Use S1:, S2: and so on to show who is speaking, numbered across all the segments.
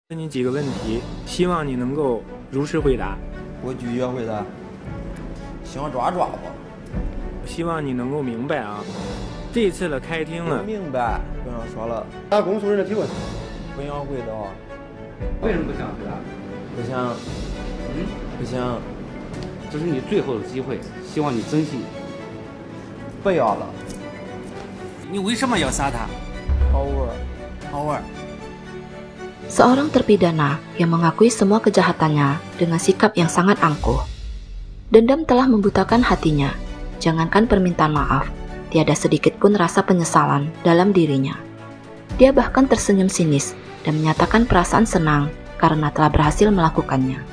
S1: 问你几个问题，希望你能够如实回答。
S2: 我拒绝回答。想抓抓吧。
S1: 希望你能够明白啊，这次的开庭
S2: 我
S1: 呢，
S2: 明白，不想说了。
S3: 答公诉人的提问。
S2: 不想回答。
S4: 为什么不想回答？
S2: 不想。不想。
S4: 这是你最后的机会，希望你珍惜。
S2: 不要了。
S5: 你为什么要杀他？
S2: 好玩。
S5: 好玩。
S6: Seorang terpidana yang mengakui semua kejahatannya dengan sikap yang sangat angkuh. Dendam telah membutakan hatinya. Jangankan permintaan maaf, tiada sedikit pun rasa penyesalan dalam dirinya. Dia bahkan tersenyum sinis dan menyatakan perasaan senang karena telah berhasil melakukannya.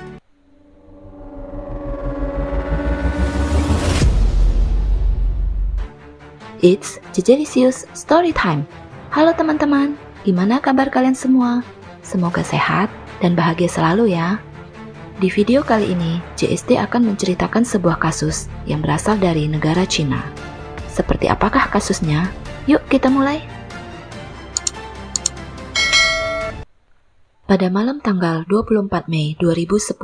S6: It's Jejelisius Storytime. Halo teman-teman, gimana kabar kalian semua? Semoga sehat dan bahagia selalu ya. Di video kali ini, JST akan menceritakan sebuah kasus yang berasal dari negara Cina. Seperti apakah kasusnya? Yuk kita mulai. Pada malam tanggal 24 Mei 2010,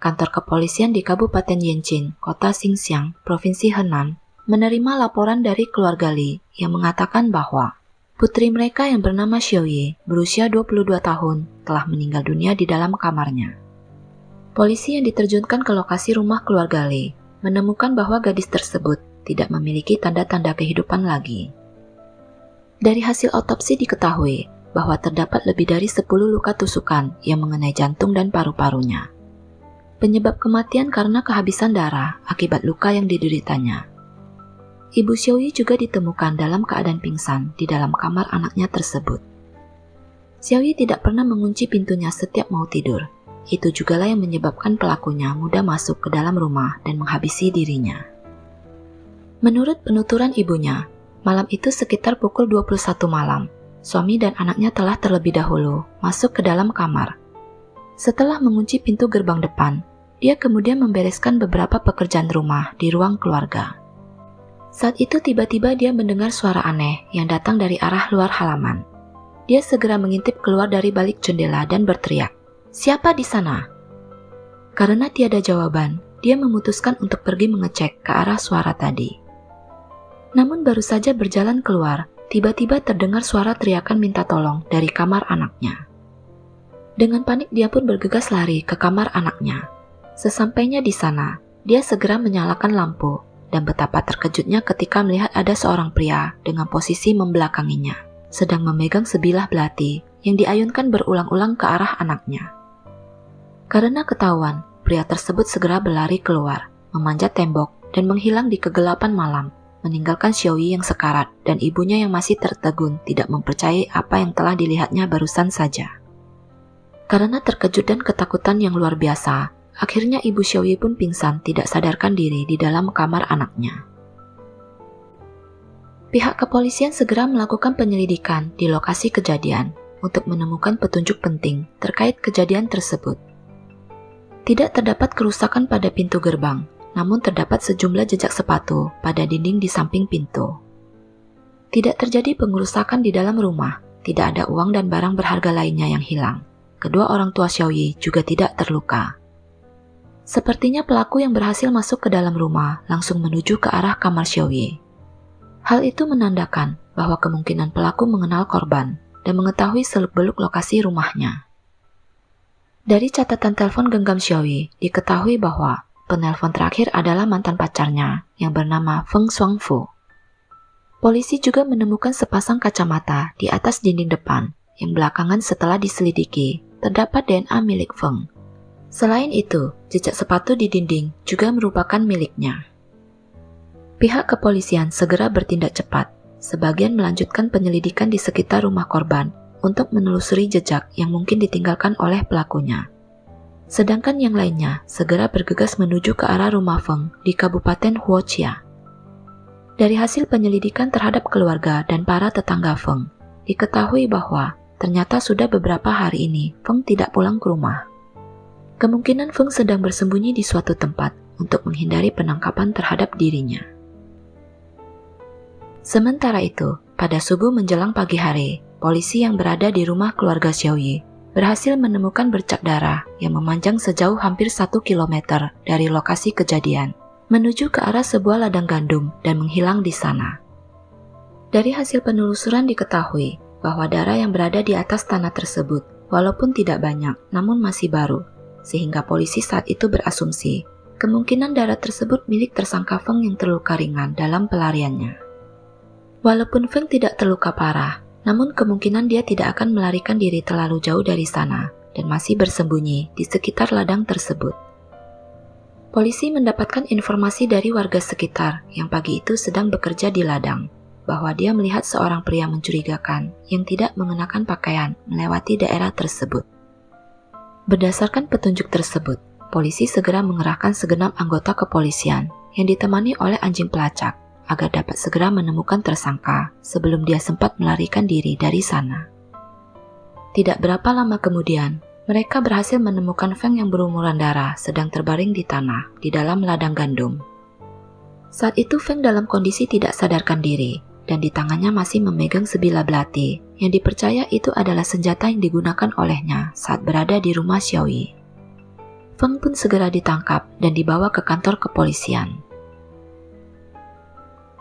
S6: kantor kepolisian di Kabupaten Yanqing, Kota Xinxiang, Provinsi Henan, menerima laporan dari keluarga Li yang mengatakan bahwa putri mereka yang bernama Xiaoyi, berusia 22 tahun, telah meninggal dunia di dalam kamarnya. Polisi yang diterjunkan ke lokasi rumah keluarga Li menemukan bahwa gadis tersebut tidak memiliki tanda-tanda kehidupan lagi. Dari hasil otopsi diketahui bahwa terdapat lebih dari 10 luka tusukan yang mengenai jantung dan paru-parunya. Penyebab kematian karena kehabisan darah akibat luka yang dideritanya. Ibu Xiaoyi juga ditemukan dalam keadaan pingsan di dalam kamar anaknya tersebut. Xiaoyi tidak pernah mengunci pintunya setiap mau tidur. Itu jugalah yang menyebabkan pelakunya mudah masuk ke dalam rumah dan menghabisi dirinya. Menurut penuturan ibunya, malam itu sekitar pukul 21 malam, suami dan anaknya telah terlebih dahulu masuk ke dalam kamar. Setelah mengunci pintu gerbang depan, dia kemudian membereskan beberapa pekerjaan rumah di ruang keluarga. Saat itu tiba-tiba dia mendengar suara aneh yang datang dari arah luar halaman. Dia segera mengintip keluar dari balik jendela dan berteriak, "Siapa di sana?" Karena tiada jawaban, dia memutuskan untuk pergi mengecek ke arah suara tadi. Namun baru saja berjalan keluar, tiba-tiba terdengar suara teriakan minta tolong dari kamar anaknya. Dengan panik dia pun bergegas lari ke kamar anaknya. Sesampainya di sana, dia segera menyalakan lampu. Dan betapa terkejutnya ketika melihat ada seorang pria dengan posisi membelakanginya, sedang memegang sebilah belati yang diayunkan berulang-ulang ke arah anaknya. Karena ketahuan, pria tersebut segera berlari keluar, memanjat tembok, dan menghilang di kegelapan malam, meninggalkan Xiaoyi yang sekarat dan ibunya yang masih tertegun tidak mempercayai apa yang telah dilihatnya barusan saja. Karena terkejut dan ketakutan yang luar biasa, akhirnya ibu Xiaoyi pun pingsan tidak sadarkan diri di dalam kamar anaknya. Pihak kepolisian segera melakukan penyelidikan di lokasi kejadian untuk menemukan petunjuk penting terkait kejadian tersebut. Tidak terdapat kerusakan pada pintu gerbang, namun terdapat sejumlah jejak sepatu pada dinding di samping pintu. Tidak terjadi pengerusakan di dalam rumah, tidak ada uang dan barang berharga lainnya yang hilang. Kedua orang tua Xiaoyi juga tidak terluka. Sepertinya pelaku yang berhasil masuk ke dalam rumah langsung menuju ke arah kamar Xiaoyi. Hal itu menandakan bahwa kemungkinan pelaku mengenal korban dan mengetahui seluk-beluk lokasi rumahnya. Dari catatan telepon genggam Xiaoyi, diketahui bahwa penelpon terakhir adalah mantan pacarnya yang bernama Feng Shuangfu. Polisi juga menemukan sepasang kacamata di atas dinding depan yang belakangan setelah diselidiki terdapat DNA milik Feng. Selain itu, jejak sepatu di dinding juga merupakan miliknya. Pihak kepolisian segera bertindak cepat, sebagian melanjutkan penyelidikan di sekitar rumah korban untuk menelusuri jejak yang mungkin ditinggalkan oleh pelakunya. Sedangkan yang lainnya segera bergegas menuju ke arah rumah Feng di Kabupaten Huochia. Dari hasil penyelidikan terhadap keluarga dan para tetangga Feng, diketahui bahwa ternyata sudah beberapa hari ini Feng tidak pulang ke rumah. Kemungkinan Feng sedang bersembunyi di suatu tempat untuk menghindari penangkapan terhadap dirinya. Sementara itu, pada subuh menjelang pagi hari, polisi yang berada di rumah keluarga Xiaoyi berhasil menemukan bercak darah yang memanjang sejauh hampir 1 kilometer dari lokasi kejadian, menuju ke arah sebuah ladang gandum dan menghilang di sana. Dari hasil penelusuran diketahui bahwa darah yang berada di atas tanah tersebut walaupun tidak banyak namun masih baru, sehingga polisi saat itu berasumsi kemungkinan darah tersebut milik tersangka Feng yang terluka ringan dalam pelariannya. Walaupun Feng tidak terluka parah, namun kemungkinan dia tidak akan melarikan diri terlalu jauh dari sana dan masih bersembunyi di sekitar ladang tersebut. Polisi mendapatkan informasi dari warga sekitar yang pagi itu sedang bekerja di ladang, bahwa dia melihat seorang pria mencurigakan yang tidak mengenakan pakaian melewati daerah tersebut. Berdasarkan petunjuk tersebut, polisi segera mengerahkan segenap anggota kepolisian yang ditemani oleh anjing pelacak agar dapat segera menemukan tersangka sebelum dia sempat melarikan diri dari sana. Tidak berapa lama kemudian, mereka berhasil menemukan Feng yang berumuran darah sedang terbaring di tanah di dalam ladang gandum. Saat itu Feng dalam kondisi tidak sadarkan diri dan di tangannya masih memegang sebilah belati yang dipercaya itu adalah senjata yang digunakan olehnya saat berada di rumah Xiaoyi. Feng pun segera ditangkap dan dibawa ke kantor kepolisian.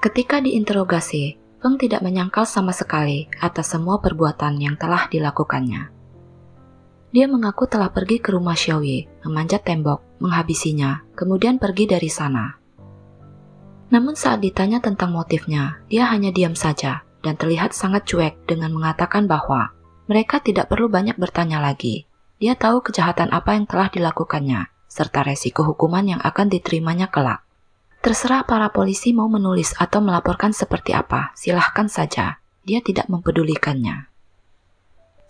S6: Ketika diinterogasi, Feng tidak menyangkal sama sekali atas semua perbuatan yang telah dilakukannya. Dia mengaku telah pergi ke rumah Xiaoyi, memanjat tembok, menghabisinya, kemudian pergi dari sana. Namun saat ditanya tentang motifnya, dia hanya diam saja dan terlihat sangat cuek dengan mengatakan bahwa mereka tidak perlu banyak bertanya lagi. Dia tahu kejahatan apa yang telah dilakukannya, serta resiko hukuman yang akan diterimanya kelak. Terserah para polisi mau menulis atau melaporkan seperti apa, silahkan saja. Dia tidak mempedulikannya.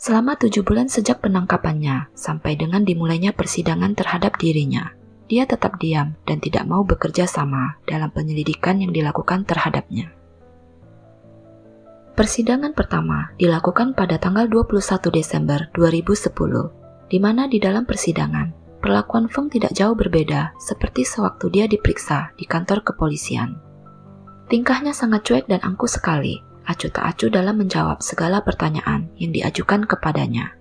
S6: Selama 7 bulan sejak penangkapannya, sampai dengan dimulainya persidangan terhadap dirinya, dia tetap diam dan tidak mau bekerja sama dalam penyelidikan yang dilakukan terhadapnya. Persidangan pertama dilakukan pada tanggal 21 Desember 2010, di mana di dalam persidangan, perlakuan Feng tidak jauh berbeda seperti sewaktu dia diperiksa di kantor kepolisian. Tingkahnya sangat cuek dan angkuh sekali, acuh tak acuh dalam menjawab segala pertanyaan yang diajukan kepadanya,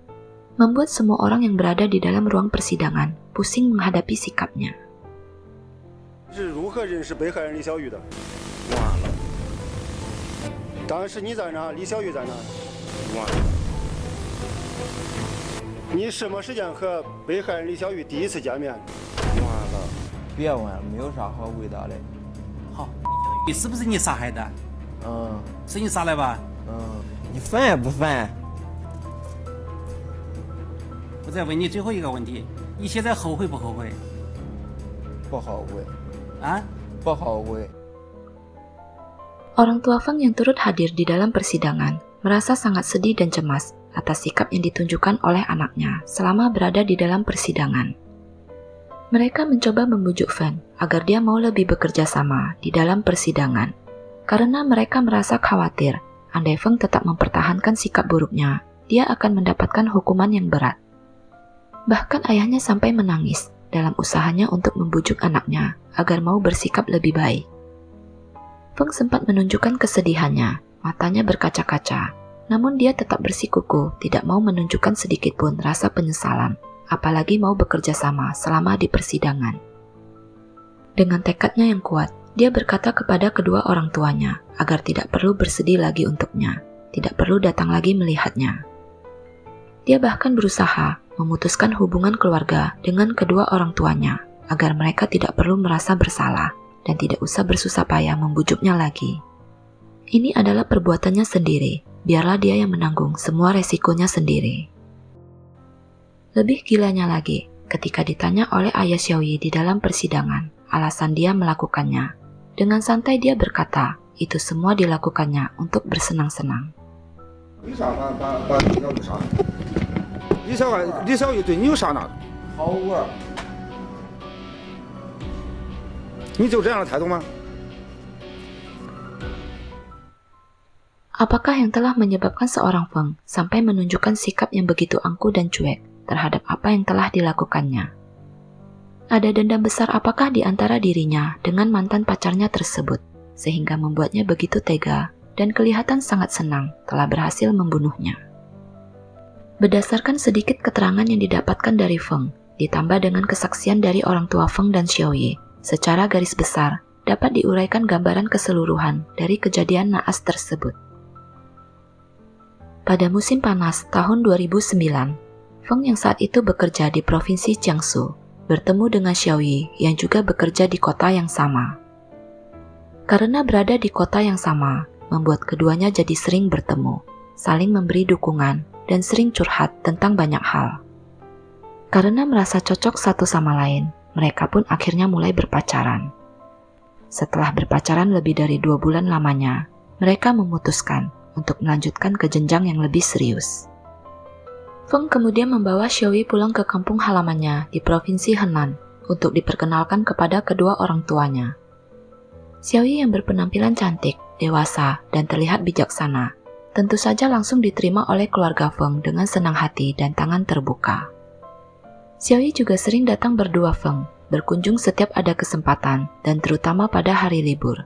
S6: membuat semua orang yang berada di dalam ruang persidangan pusing menghadapi sikapnya.
S2: 别问了，没有啥好回答的。
S5: 好，是不是你杀害的？是你杀的吧？
S2: 你烦不烦？
S5: 我再问你最后一个问题，你现在后悔不后悔？
S2: 不后悔。
S5: 啊？
S2: 不后悔。
S6: Orang tua Feng yang turut hadir di dalam persidangan merasa sangat sedih dan cemas atas sikap yang ditunjukkan oleh anaknya selama berada di dalam persidangan. Mereka mencoba membujuk Feng agar dia mau lebih bekerja sama di dalam persidangan, karena mereka merasa khawatir andai Feng tetap mempertahankan sikap buruknya, dia akan mendapatkan hukuman yang berat. Bahkan ayahnya sampai menangis dalam usahanya untuk membujuk anaknya agar mau bersikap lebih baik. Feng sempat menunjukkan kesedihannya, matanya berkaca-kaca, namun dia tetap bersikukuh tidak mau menunjukkan sedikit pun rasa penyesalan, apalagi mau bekerja sama selama di persidangan. Dengan tekadnya yang kuat, dia berkata kepada kedua orang tuanya agar tidak perlu bersedih lagi untuknya, tidak perlu datang lagi melihatnya. Dia bahkan berusaha memutuskan hubungan keluarga dengan kedua orang tuanya agar mereka tidak perlu merasa bersalah dan tidak usah bersusah payah membujuknya lagi. Ini adalah perbuatannya sendiri, biarlah dia yang menanggung semua resikonya sendiri. Lebih gilanya lagi, ketika ditanya oleh ayah Xiaoyi di dalam persidangan, alasan dia melakukannya. Dengan santai dia berkata, itu semua dilakukannya untuk bersenang-senang.
S3: 李小雨对你有啥呢？
S2: 好玩。
S3: 你就这样的态度吗？
S6: Apakah yang telah menyebabkan seorang Feng sampai menunjukkan sikap yang begitu angkuh dan cuek terhadap apa yang telah dilakukannya? Ada dendam besar apakah di antara dirinya dengan mantan pacarnya tersebut, sehingga membuatnya begitu tega dan kelihatan sangat senang telah berhasil membunuhnya? Berdasarkan sedikit keterangan yang didapatkan dari Feng, ditambah dengan kesaksian dari orang tua Feng dan Xiaoyi, secara garis besar dapat diuraikan gambaran keseluruhan dari kejadian naas tersebut. Pada musim panas tahun 2009, Feng yang saat itu bekerja di Provinsi Jiangsu bertemu dengan Xiaoyi yang juga bekerja di kota yang sama. Karena berada di kota yang sama, membuat keduanya jadi sering bertemu, saling memberi dukungan, dan sering curhat tentang banyak hal. Karena merasa cocok satu sama lain, mereka pun akhirnya mulai berpacaran. Setelah berpacaran lebih dari 2 bulan lamanya, mereka memutuskan untuk melanjutkan ke jenjang yang lebih serius. Feng kemudian membawa Xiaoyi pulang ke kampung halamannya di Provinsi Henan untuk diperkenalkan kepada kedua orang tuanya. Xiaoyi yang berpenampilan cantik, dewasa, dan terlihat bijaksana, tentu saja langsung diterima oleh keluarga Feng dengan senang hati dan tangan terbuka. Xiaoyi juga sering datang berdua Feng, berkunjung setiap ada kesempatan dan terutama pada hari libur.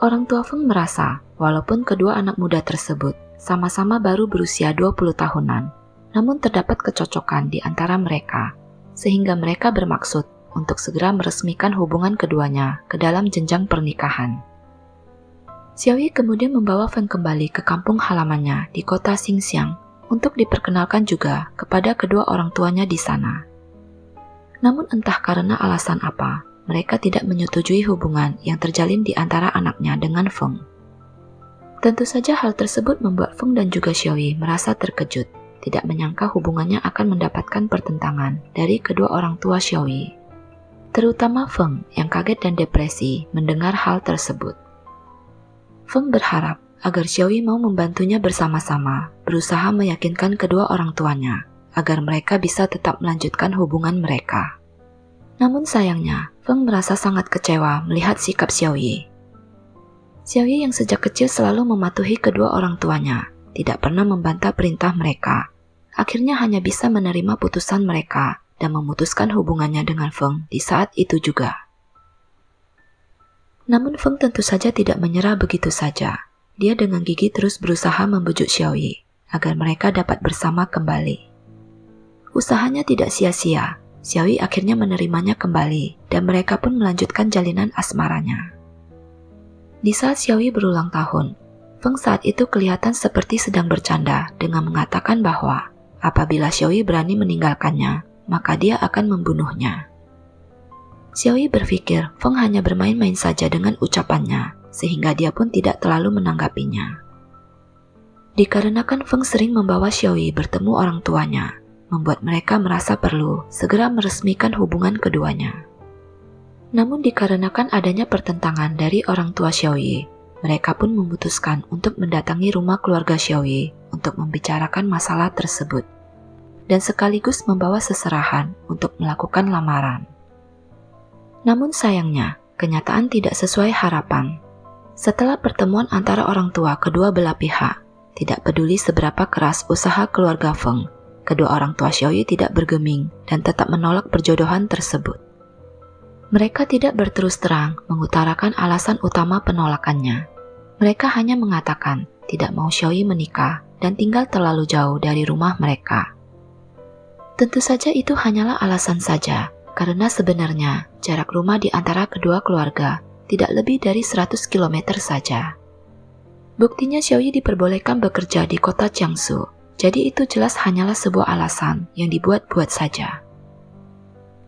S6: Orang tua Feng merasa, walaupun kedua anak muda tersebut sama-sama baru berusia 20 tahunan, namun terdapat kecocokan di antara mereka, sehingga mereka bermaksud untuk segera meresmikan hubungan keduanya ke dalam jenjang pernikahan. Xiaoyi kemudian membawa Feng kembali ke kampung halamannya di kota Xinxiang untuk diperkenalkan juga kepada kedua orang tuanya di sana. Namun entah karena alasan apa, mereka tidak menyetujui hubungan yang terjalin di antara anaknya dengan Feng. Tentu saja hal tersebut membuat Feng dan juga Xiaoyi merasa terkejut, tidak menyangka hubungannya akan mendapatkan pertentangan dari kedua orang tua Xiaoyi. Terutama Feng yang kaget dan depresi mendengar hal tersebut. Feng berharap agar Xiaoyi mau membantunya bersama-sama berusaha meyakinkan kedua orang tuanya agar mereka bisa tetap melanjutkan hubungan mereka. Namun sayangnya, Feng merasa sangat kecewa melihat sikap Xiaoyi. Xiaoyi yang sejak kecil selalu mematuhi kedua orang tuanya, tidak pernah membantah perintah mereka, akhirnya hanya bisa menerima putusan mereka dan memutuskan hubungannya dengan Feng di saat itu juga. Namun Feng tentu saja tidak menyerah begitu saja. Dia dengan gigih terus berusaha membujuk Xiaoyi agar mereka dapat bersama kembali. Usahanya tidak sia-sia. Xiaoyi akhirnya menerimanya kembali dan mereka pun melanjutkan jalinan asmaranya. Di saat Xiaoyi berulang tahun, Feng saat itu kelihatan seperti sedang bercanda dengan mengatakan bahwa apabila Xiaoyi berani meninggalkannya, maka dia akan membunuhnya. Xiaoyi berpikir Feng hanya bermain-main saja dengan ucapannya, sehingga dia pun tidak terlalu menanggapinya. Dikarenakan Feng sering membawa Xiaoyi bertemu orang tuanya, membuat mereka merasa perlu segera meresmikan hubungan keduanya. Namun dikarenakan adanya pertentangan dari orang tua Xiaoyi, mereka pun memutuskan untuk mendatangi rumah keluarga Xiaoyi untuk membicarakan masalah tersebut, dan sekaligus membawa seserahan untuk melakukan lamaran. Namun sayangnya, kenyataan tidak sesuai harapan. Setelah pertemuan antara orang tua kedua belah pihak, tidak peduli seberapa keras usaha keluarga Feng, kedua orang tua Xiaoyi tidak bergeming dan tetap menolak perjodohan tersebut. Mereka tidak berterus terang mengutarakan alasan utama penolakannya. Mereka hanya mengatakan tidak mau Xiaoyi menikah dan tinggal terlalu jauh dari rumah mereka. Tentu saja itu hanyalah alasan saja, karena sebenarnya jarak rumah di antara kedua keluarga tidak lebih dari 100 km saja. Buktinya Xiaoyi diperbolehkan bekerja di kota Jiangsu, jadi itu jelas hanyalah sebuah alasan yang dibuat-buat saja.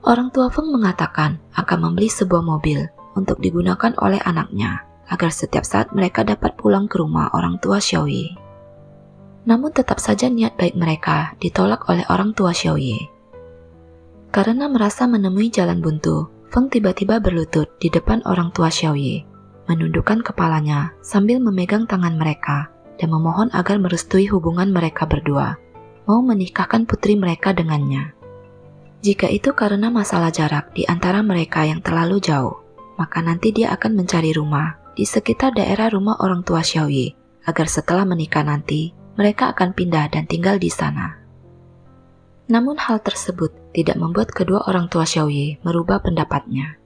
S6: Orang tua Feng mengatakan akan membeli sebuah mobil untuk digunakan oleh anaknya agar setiap saat mereka dapat pulang ke rumah orang tua Xiaoyi. Namun tetap saja niat baik mereka ditolak oleh orang tua Xiaoyi. Karena merasa menemui jalan buntu, Feng tiba-tiba berlutut di depan orang tua Xiaoyi, menundukkan kepalanya sambil memegang tangan mereka dan memohon agar merestui hubungan mereka berdua, mau menikahkan putri mereka dengannya. Jika itu karena masalah jarak di antara mereka yang terlalu jauh, maka nanti dia akan mencari rumah di sekitar daerah rumah orang tua Xiaoyi, agar setelah menikah nanti, mereka akan pindah dan tinggal di sana. Namun hal tersebut tidak membuat kedua orang tua Xiaoyi merubah pendapatnya.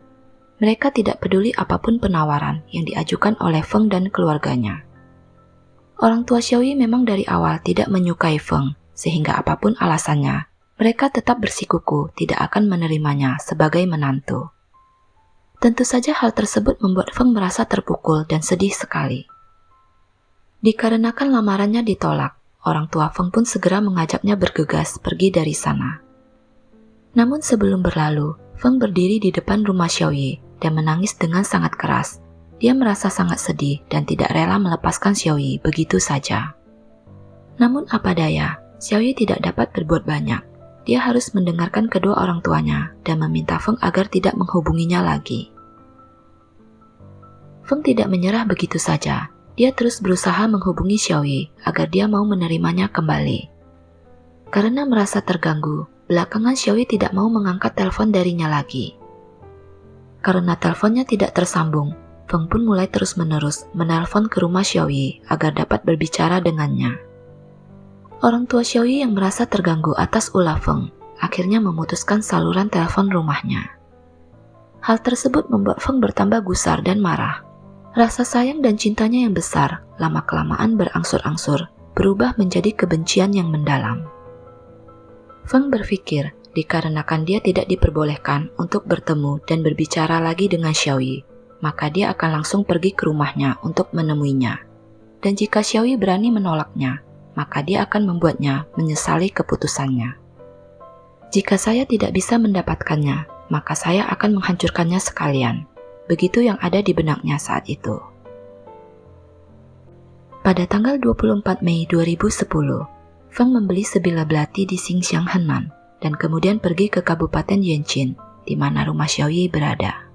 S6: Mereka tidak peduli apapun penawaran yang diajukan oleh Feng dan keluarganya. Orang tua Xiaoyi memang dari awal tidak menyukai Feng, sehingga apapun alasannya, mereka tetap bersikuku tidak akan menerimanya sebagai menantu. Tentu saja hal tersebut membuat Feng merasa terpukul dan sedih sekali. Dikarenakan lamarannya ditolak, orang tua Feng pun segera mengajaknya bergegas pergi dari sana. Namun sebelum berlalu, Feng berdiri di depan rumah Xiaoyi dan menangis dengan sangat keras. Dia merasa sangat sedih dan tidak rela melepaskan Xiaoyi begitu saja. Namun apa daya, Xiaoyi tidak dapat berbuat banyak. Dia harus mendengarkan kedua orang tuanya dan meminta Feng agar tidak menghubunginya lagi. Feng tidak menyerah begitu saja. Dia terus berusaha menghubungi Xiaoyi agar dia mau menerimanya kembali. Karena merasa terganggu, belakangan Xiaoyi tidak mau mengangkat telepon darinya lagi. Karena teleponnya tidak tersambung, Feng pun mulai terus-menerus menelpon ke rumah Xiaoyi agar dapat berbicara dengannya. Orang tua Xiaoyi yang merasa terganggu atas ulah Feng akhirnya memutuskan saluran telepon rumahnya. Hal tersebut membuat Feng bertambah gusar dan marah. Rasa sayang dan cintanya yang besar lama-kelamaan berangsur-angsur berubah menjadi kebencian yang mendalam. Feng berpikir dikarenakan dia tidak diperbolehkan untuk bertemu dan berbicara lagi dengan Xiaoyi, maka dia akan langsung pergi ke rumahnya untuk menemuinya. Dan jika Xiaoyi berani menolaknya, maka dia akan membuatnya menyesali keputusannya. Jika saya tidak bisa mendapatkannya, maka saya akan menghancurkannya sekalian. Begitu yang ada di benaknya saat itu. Pada tanggal 24 Mei 2010, Feng membeli sebilah belati di Xinxiang, Henan, dan kemudian pergi ke Kabupaten Yanqing, di mana rumah Xiaoyi berada.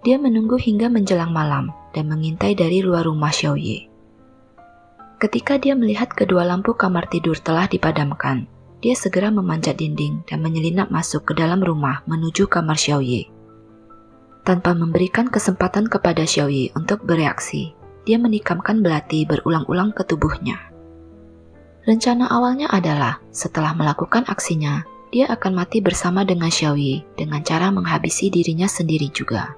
S6: Dia menunggu hingga menjelang malam dan mengintai dari luar rumah Xiaoyi. Ketika dia melihat kedua lampu kamar tidur telah dipadamkan, dia segera memanjat dinding dan menyelinap masuk ke dalam rumah menuju kamar Xiaoyi. Tanpa memberikan kesempatan kepada Xiaoyi untuk bereaksi, dia menikamkan belati berulang-ulang ke tubuhnya. Rencana awalnya adalah setelah melakukan aksinya, dia akan mati bersama dengan Xiaoyi dengan cara menghabisi dirinya sendiri juga.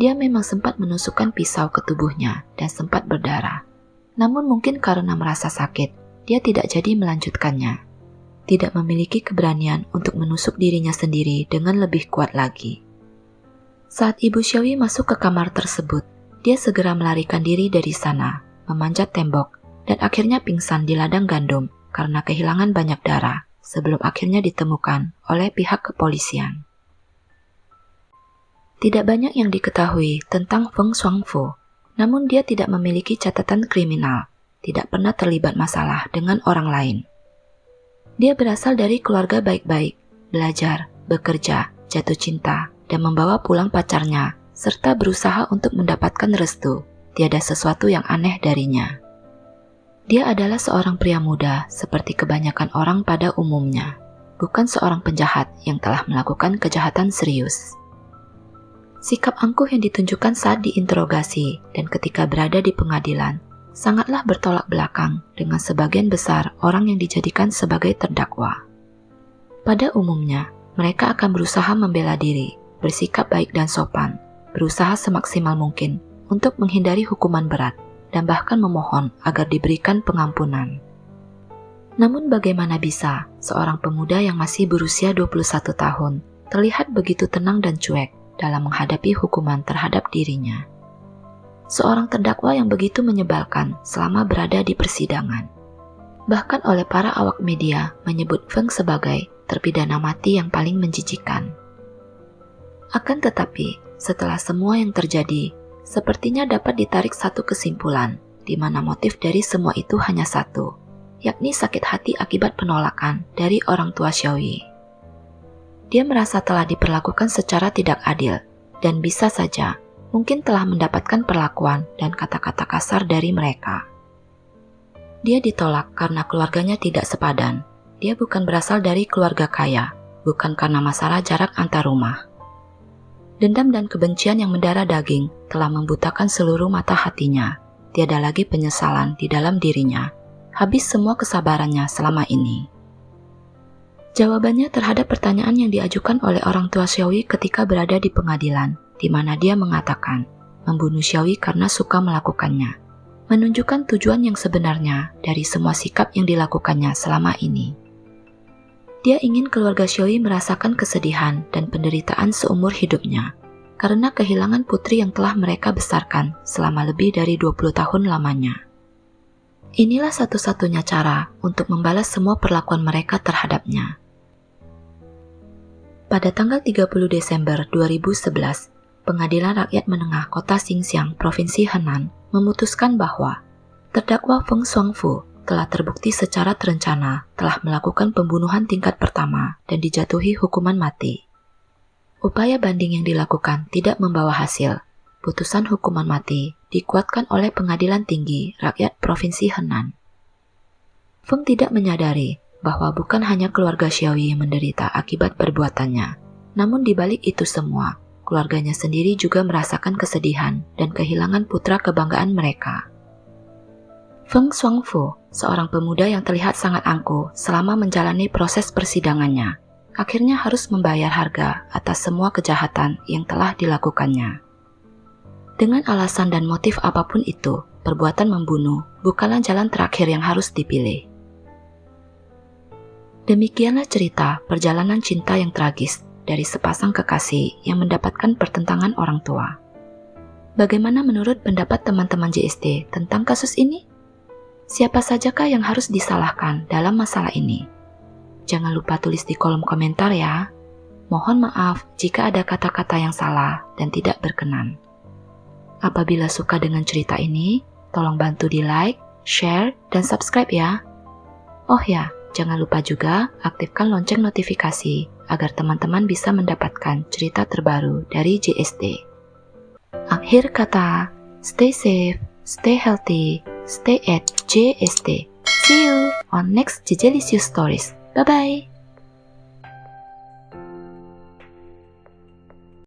S6: Dia memang sempat menusukkan pisau ke tubuhnya dan sempat berdarah. Namun mungkin karena merasa sakit, dia tidak jadi melanjutkannya. Tidak memiliki keberanian untuk menusuk dirinya sendiri dengan lebih kuat lagi. Saat Ibu Xiaoyi masuk ke kamar tersebut, dia segera melarikan diri dari sana, memanjat tembok, dan akhirnya pingsan di ladang gandum karena kehilangan banyak darah sebelum akhirnya ditemukan oleh pihak kepolisian. Tidak banyak yang diketahui tentang Feng Shuangfu. Namun dia tidak memiliki catatan kriminal, tidak pernah terlibat masalah dengan orang lain. Dia berasal dari keluarga baik-baik, belajar, bekerja, jatuh cinta, dan membawa pulang pacarnya, serta berusaha untuk mendapatkan restu. Tiada sesuatu yang aneh darinya. Dia adalah seorang pria muda seperti kebanyakan orang pada umumnya, bukan seorang penjahat yang telah melakukan kejahatan serius. Sikap angkuh yang ditunjukkan saat diinterogasi dan ketika berada di pengadilan sangatlah bertolak belakang dengan sebagian besar orang yang dijadikan sebagai terdakwa. Pada umumnya, mereka akan berusaha membela diri, bersikap baik dan sopan, berusaha semaksimal mungkin untuk menghindari hukuman berat, dan bahkan memohon agar diberikan pengampunan. Namun bagaimana bisa seorang pemuda yang masih berusia 21 tahun terlihat begitu tenang dan cuek dalam menghadapi hukuman terhadap dirinya. Seorang terdakwa yang begitu menyebalkan selama berada di persidangan. Bahkan oleh para awak media menyebut Feng sebagai terpidana mati yang paling menjijikan. Akan tetapi, setelah semua yang terjadi, sepertinya dapat ditarik satu kesimpulan, di mana motif dari semua itu hanya satu, yakni sakit hati akibat penolakan dari orang tua Xiaoyi. Dia merasa telah diperlakukan secara tidak adil, dan bisa saja mungkin telah mendapatkan perlakuan dan kata-kata kasar dari mereka. Dia ditolak karena keluarganya tidak sepadan. Dia bukan berasal dari keluarga kaya, bukan karena masalah jarak antar rumah. Dendam dan kebencian yang mendarah daging telah membutakan seluruh mata hatinya. Tiada lagi penyesalan di dalam dirinya. Habis semua kesabarannya selama ini. Jawabannya terhadap pertanyaan yang diajukan oleh orang tua Xiaoyi ketika berada di pengadilan, di mana dia mengatakan membunuh Xiaoyi karena suka melakukannya, menunjukkan tujuan yang sebenarnya dari semua sikap yang dilakukannya selama ini. Dia ingin keluarga Xiaoyi merasakan kesedihan dan penderitaan seumur hidupnya karena kehilangan putri yang telah mereka besarkan selama lebih dari 20 tahun lamanya. Inilah satu-satunya cara untuk membalas semua perlakuan mereka terhadapnya. Pada tanggal 30 Desember 2011, Pengadilan Rakyat Menengah Kota Xinxiang, Provinsi Henan, memutuskan bahwa terdakwa Feng Xuanfu telah terbukti secara terencana telah melakukan pembunuhan tingkat pertama dan dijatuhi hukuman mati. Upaya banding yang dilakukan tidak membawa hasil. Putusan hukuman mati dikuatkan oleh Pengadilan Tinggi Rakyat Provinsi Henan. Feng tidak menyadari bahwa bukan hanya keluarga Xiaoyi yang menderita akibat perbuatannya, namun di balik itu semua, keluarganya sendiri juga merasakan kesedihan dan kehilangan putra kebanggaan mereka. Feng Xuanfu, seorang pemuda yang terlihat sangat angkuh selama menjalani proses persidangannya, akhirnya harus membayar harga atas semua kejahatan yang telah dilakukannya. Dengan alasan dan motif apapun itu, perbuatan membunuh bukanlah jalan terakhir yang harus dipilih. Demikianlah cerita perjalanan cinta yang tragis dari sepasang kekasih yang mendapatkan pertentangan orang tua. Bagaimana menurut pendapat teman-teman JST tentang kasus ini? Siapa sajakah yang harus disalahkan dalam masalah ini? Jangan lupa tulis di kolom komentar ya. Mohon maaf jika ada kata-kata yang salah dan tidak berkenan. Apabila suka dengan cerita ini, tolong bantu di like, share, dan subscribe ya. Oh ya, jangan lupa juga aktifkan lonceng notifikasi agar teman-teman bisa mendapatkan cerita terbaru dari JST. Akhir kata, stay safe, stay healthy, stay at JST. See you on next Jejelicious Stories. Bye-bye!